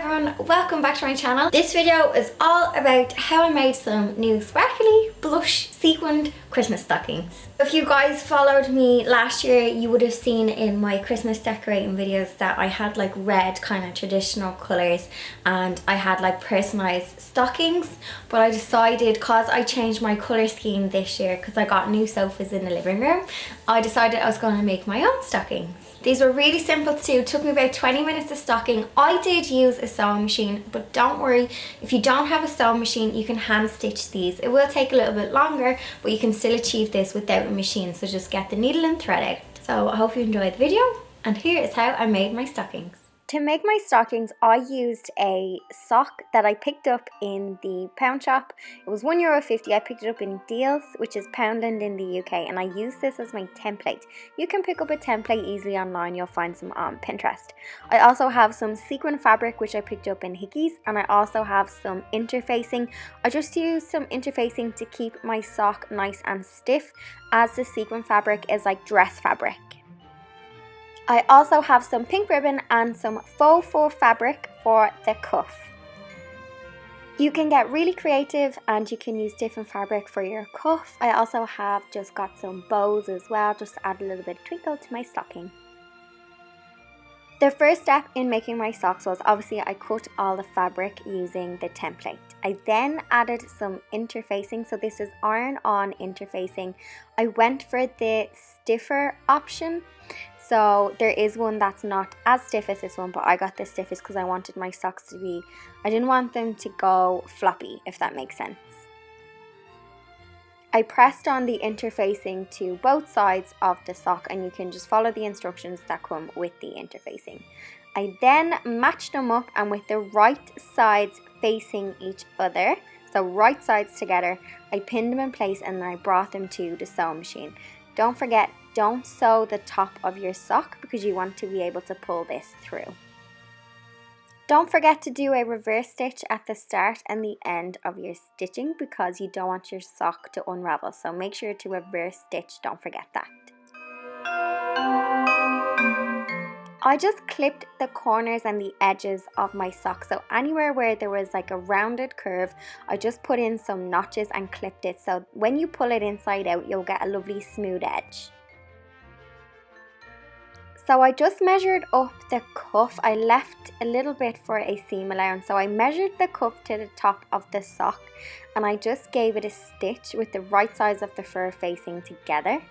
everyone, welcome back to my channel. This video is all about how I made some new sparkly blush sequined Christmas stockings. If you guys followed me last year, you would have seen in my Christmas decorating videos that I had like red kind of traditional colours and I had like personalised stockings, but I decided, cause I changed my colour scheme this year because I got new sofas in the living room, I decided I was going to make my own stockings. These were really simple to do, took me about 20 minutes to stocking. I did use a sewing machine, but don't worry, if you don't have a sewing machine, you can hand stitch these. It will take a little bit longer, but you can still achieve this without a machine, so just get the needle and thread out. So I hope you enjoyed the video, and here is how I made my stockings. To make my stockings, I used a sock that I picked up in the pound shop. It was €1.50. I picked it up in Deals, which is Poundland in the UK, and I used this as my template. You can pick up a template easily online. You'll find some on Pinterest. I also have some sequin fabric, which I picked up in Hickeys, and I also have some interfacing. I just used some interfacing to keep my sock nice and stiff, as the sequin fabric is like dress fabric. I also have some pink ribbon and some faux fur fabric for the cuff. You can get really creative and you can use different fabric for your cuff. I also have just got some bows as well, just to add a little bit of twinkle to my stocking. The first step in making my socks was obviously I cut all the fabric using the template. I then added some interfacing, so this is iron-on interfacing. I went for the stiffer option. So there is one that's not as stiff as this one, but I got the stiffest because I wanted my socks to be, I didn't want them to go floppy, if that makes sense. I pressed on the interfacing to both sides of the sock, and you can just follow the instructions that come with the interfacing. I then matched them up, and with the right sides facing each other, so right sides together, I pinned them in place and then I brought them to the sewing machine. Don't forget, don't sew the top of your sock because you want to be able to pull this through. Don't forget to do a reverse stitch at the start and the end of your stitching because you don't want your sock to unravel. So make sure to reverse stitch, don't forget that. I just clipped the corners and the edges of my sock, so anywhere where there was like a rounded curve, I just put in some notches and clipped it, so when you pull it inside out, you'll get a lovely smooth edge. So I just measured up the cuff. I left a little bit for a seam allowance, so I measured the cuff to the top of the sock and I just gave it a stitch with the right sides of the fur facing together.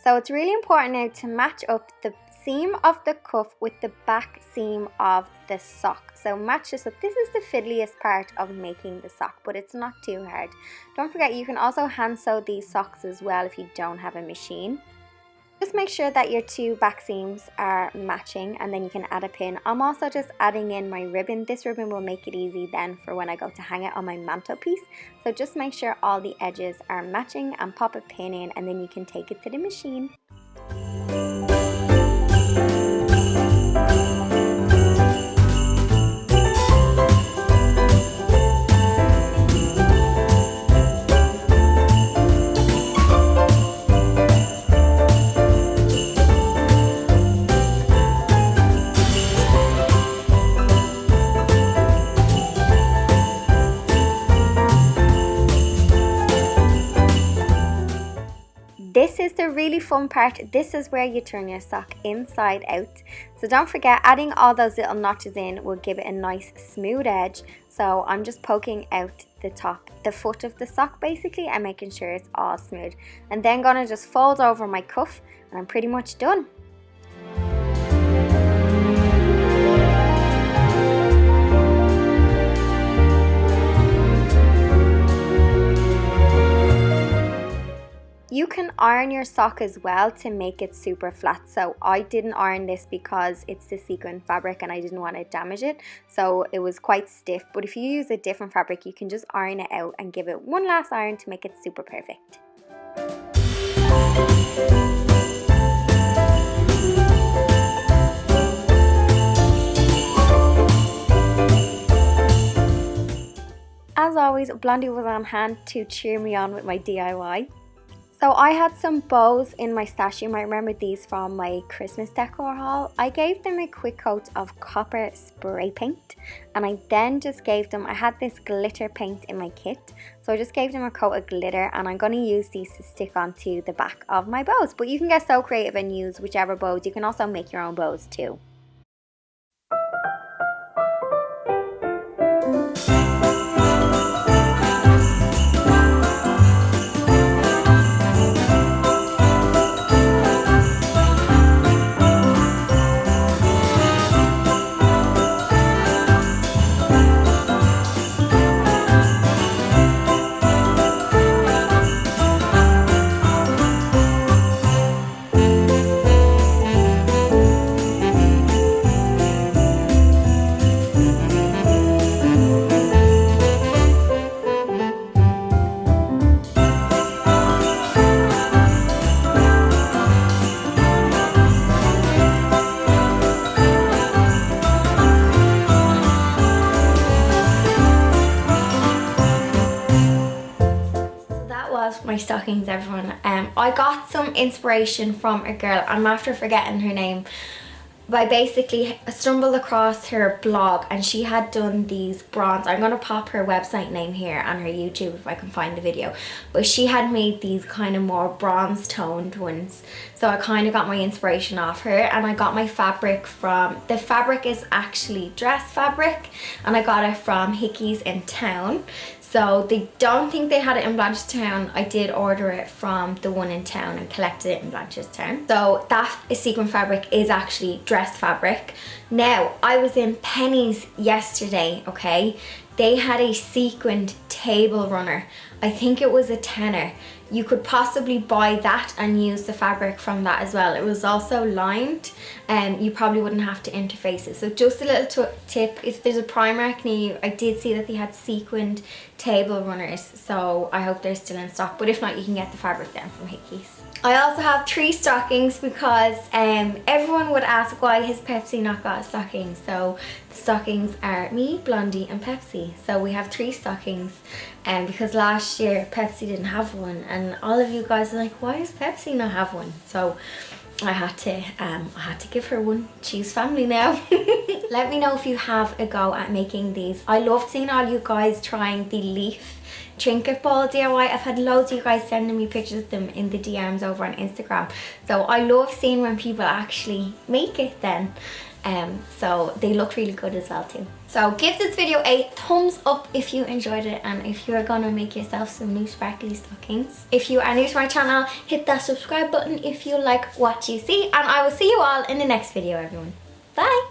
So it's really important now to match up the seam of the cuff with the back seam of the sock. So match this up. This is the fiddliest part of making the sock, but it's not too hard. Don't forget, you can also hand sew these socks as well if you don't have a machine. Just make sure that your two back seams are matching and then you can add a pin. I'm also just adding in my ribbon. This ribbon will make it easy then for when I go to hang it on my mantelpiece. So just make sure all the edges are matching and pop a pin in, and then you can take it to the machine. This is the really fun part. This is where you turn your sock inside out. So don't forget, adding all those little notches in will give it a nice smooth edge. So I'm just poking out the top, the foot of the sock basically, and making sure it's all smooth. And then gonna just fold over my cuff and I'm pretty much done. You can iron your sock as well to make it super flat. So I didn't iron this because it's the sequin fabric and I didn't want to damage it. So it was quite stiff. But if you use a different fabric, you can just iron it out and give it one last iron to make it super perfect. always, Blondie was on hand to cheer me on with my DIY. So I had some bows in my stash. You might remember these from my Christmas decor haul. I gave them a quick coat of copper spray paint, and I then just gave them, I had this glitter paint in my kit, so I just gave them a coat of glitter, and I'm going to use these to stick onto the back of my bows. But you can get so creative and use whichever bows. You can also make your own bows too. My stockings, everyone. I got some inspiration from a girl, I'm after forgetting her name, but I basically stumbled across her blog, and she had done these bronze, I'm gonna pop her website name here and her YouTube if I can find the video, but she had made these kind of more bronze toned ones, so I kind of got my inspiration off her. And I got my fabric from, the fabric is actually dress fabric, and I got it from Hickeys in town. So they don't think they had it in Blanchardstown. I did order it from the one in town and collected it in Blanchardstown. So that sequin fabric is actually dress fabric. Now, I was in Penny's yesterday, okay? They had a sequined table runner. I think it was a tenner. You could possibly buy that and use the fabric from that as well. It was also lined, and you probably wouldn't have to interface it. So just a little tip, if there's a Primark near you, I did see that they had sequined table runners, so I hope they're still in stock, but if not, you can get the fabric then from Hickeys. I also have 3 stockings because everyone would ask why has Pepsi not got a stocking. So the stockings are me, Blondie and Pepsi. So we have 3 stockings because last year Pepsi didn't have one, and all of you guys are like, why does Pepsi not have one? So I had to give her one. She's family now. Let me know if you have a go at making these. I loved seeing all you guys trying the leaf trinket ball DIY. I've had loads of you guys sending me pictures of them in the DMs over on Instagram. So I love seeing when people actually make it then. So they look really good as well too. So give this video a thumbs up if you enjoyed it, and if you're gonna make yourself some new sparkly stockings. If you are new to my channel, hit that subscribe button if you like what you see, and I will see you all in the next video, everyone. Bye!